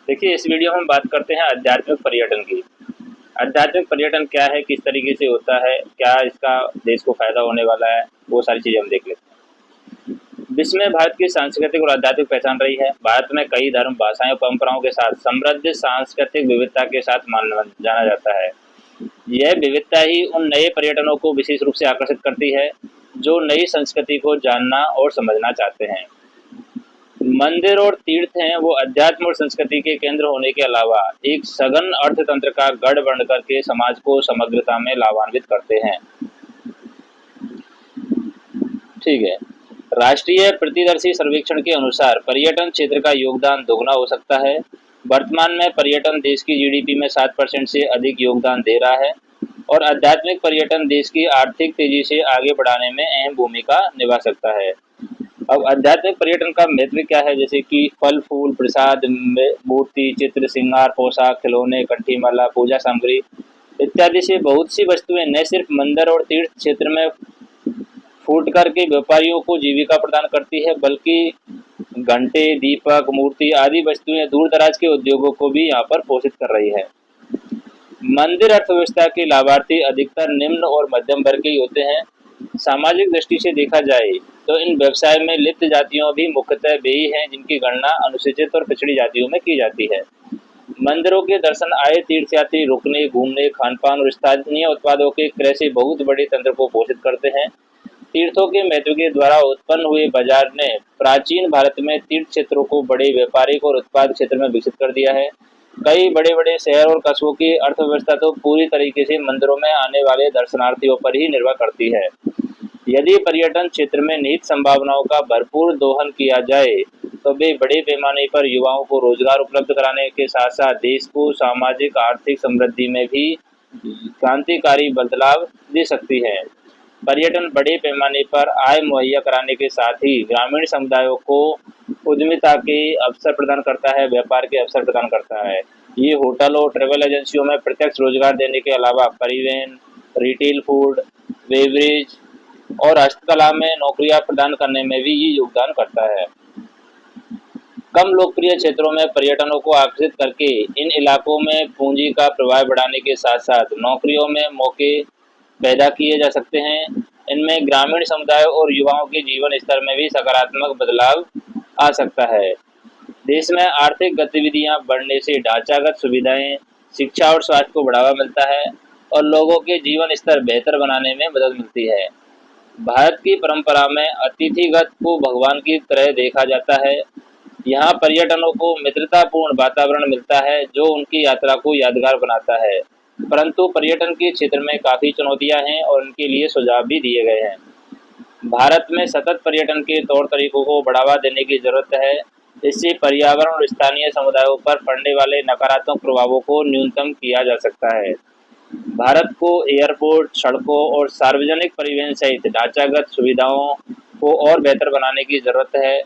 देखिए, इस वीडियो में हम बात करते हैं आध्यात्मिक पर्यटन की। आध्यात्मिक पर्यटन क्या है, किस तरीके से होता है, क्या इसका देश को फ़ायदा होने वाला है, वो सारी चीज़ें हम देख लेते हैं। विश्व में भारत की सांस्कृतिक और आध्यात्मिक पहचान रही है। भारत में कई धर्म, भाषाएं और परंपराओं के साथ समृद्ध सांस्कृतिक विविधता के साथ जाना जाता है। यह विविधता ही उन नए पर्यटनों को विशेष रूप से आकर्षित करती है, जो नई संस्कृति को जानना और समझना चाहते हैं। मंदिर और तीर्थ हैं वो अध्यात्म और संस्कृति के केंद्र होने के अलावा एक सघन अर्थतंत्र का गढ़ बनकर के समाज को समग्रता में लाभान्वित करते हैं। ठीक है। राष्ट्रीय प्रतिदर्शी सर्वेक्षण के अनुसार पर्यटन क्षेत्र का योगदान दोगुना हो सकता है। वर्तमान में पर्यटन देश की जीडीपी में 7% से अधिक योगदान दे रहा है और आध्यात्मिक पर्यटन देश की आर्थिक तेजी से आगे बढ़ाने में अहम भूमिका निभा सकता है। अब आध्यात्मिक पर्यटन का महत्व क्या है, जैसे कि फल फूल प्रसाद, मूर्ति चित्र, श्रृंगार, पोशाक, खिलौने, कंठी माला, पूजा सामग्री इत्यादि से बहुत सी वस्तुएं न सिर्फ मंदिर और तीर्थ क्षेत्र में फूट करके व्यापारियों को जीविका प्रदान करती है, बल्कि घंटे, दीपक, मूर्ति आदि वस्तुएं दूर दराज के उद्योगों को भी यहाँ पर पोषित कर रही है। मंदिर अर्थव्यवस्था के लाभार्थी अधिकतर निम्न और मध्यम वर्ग के ही होते हैं। सामाजिक दृष्टि से देखा जाए तो इन व्यवसाय में लिप्त जातियों भी मुख्यतः वे ही हैं जिनकी गणना अनुसूचित और पिछड़ी जातियों में की जाती है। मंदिरों के दर्शन आए तीर्थयात्री रुकने, घूमने, खान पान और स्थानीय उत्पादों के क्रय से बहुत बड़े तंत्र को पोषित करते हैं। तीर्थों के महत्व के द्वारा उत्पन्न हुए बाजार ने प्राचीन भारत में तीर्थ क्षेत्रों को बड़े व्यापारिक और उत्पाद क्षेत्र में विकसित कर दिया है। कई बड़े बड़े शहर और कस्बों की अर्थव्यवस्था तो पूरी तरीके से मंदिरों में आने वाले दर्शनार्थियों पर ही निर्भर करती है। यदि पर्यटन क्षेत्र में निहित संभावनाओं का भरपूर दोहन किया जाए तो वे बड़े पैमाने पर युवाओं को रोजगार उपलब्ध कराने के साथ साथ देश को सामाजिक आर्थिक समृद्धि में भी क्रांतिकारी बदलाव दे सकती है। पर्यटन बड़े पैमाने पर आय मुहैया कराने के साथ ही ग्रामीण समुदायों को उद्यमिता के अवसर प्रदान करता है, व्यापार के अवसर प्रदान करता है। ये होटल और ट्रेवल एजेंसियों में प्रत्यक्ष रोजगार देने के अलावा परिवहन, रिटेल, फूड, बेवरेज और हस्तकला में नौकरियां प्रदान करने में भी ये योगदान करता है। कम लोकप्रिय क्षेत्रों में पर्यटनों को आकर्षित करके इन इलाकों में पूंजी का प्रवाह बढ़ाने के साथ साथ नौकरियों में मौके पैदा किए जा सकते हैं। इनमें ग्रामीण समुदाय और युवाओं के जीवन स्तर में भी सकारात्मक बदलाव आ सकता है। देश में आर्थिक गतिविधियां बढ़ने से ढांचागत सुविधाएं, शिक्षा और स्वास्थ्य को बढ़ावा मिलता है और लोगों के जीवन स्तर बेहतर बनाने में मदद मिलती है। भारत की परंपरा में अतिथिगत को भगवान की तरह देखा जाता है। यहाँ पर्यटनों को मित्रतापूर्ण वातावरण मिलता है जो उनकी यात्रा को यादगार बनाता है। परंतु पर्यटन के क्षेत्र में काफ़ी चुनौतियाँ हैं और उनके लिए सुझाव भी दिए गए हैं। भारत में सतत पर्यटन के तौर तरीकों को बढ़ावा देने की जरूरत है। इससे पर्यावरण और स्थानीय समुदायों पर पड़ने वाले नकारात्मक प्रभावों को न्यूनतम किया जा सकता है। भारत को एयरपोर्ट, सड़कों और सार्वजनिक परिवहन सहित ढांचागत सुविधाओं को और बेहतर बनाने की जरूरत है।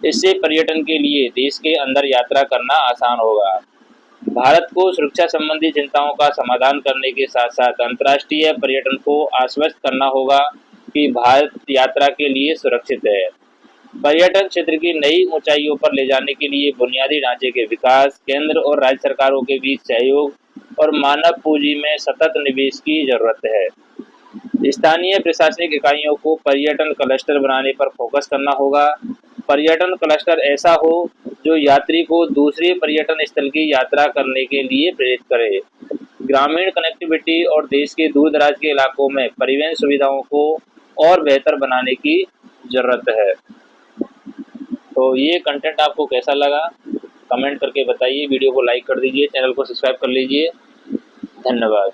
इससे पर्यटन के लिए देश के अंदर यात्रा करना आसान होगा। भारत को सुरक्षा संबंधी चिंताओं का समाधान करने के साथ साथ अंतर्राष्ट्रीय पर्यटन को आश्वस्त करना होगा कि भारत यात्रा के लिए सुरक्षित है। पर्यटन क्षेत्र की नई ऊंचाइयों पर ले जाने के लिए बुनियादी ढांचे के विकास, केंद्र और राज्य सरकारों के बीच सहयोग और मानव पूंजी में सतत निवेश की जरूरत है। स्थानीय प्रशासनिक इकाइयों को पर्यटन क्लस्टर बनाने पर फोकस करना होगा। पर्यटन क्लस्टर ऐसा हो जो यात्री को दूसरे पर्यटन स्थल की यात्रा करने के लिए प्रेरित करे। ग्रामीण कनेक्टिविटी और देश के दूर दराज के इलाकों में परिवहन सुविधाओं को और बेहतर बनाने की जरूरत है। तो ये कंटेंट आपको कैसा लगा कमेंट करके बताइए। वीडियो को लाइक कर दीजिए, चैनल को सब्सक्राइब कर लीजिए। धन्यवाद।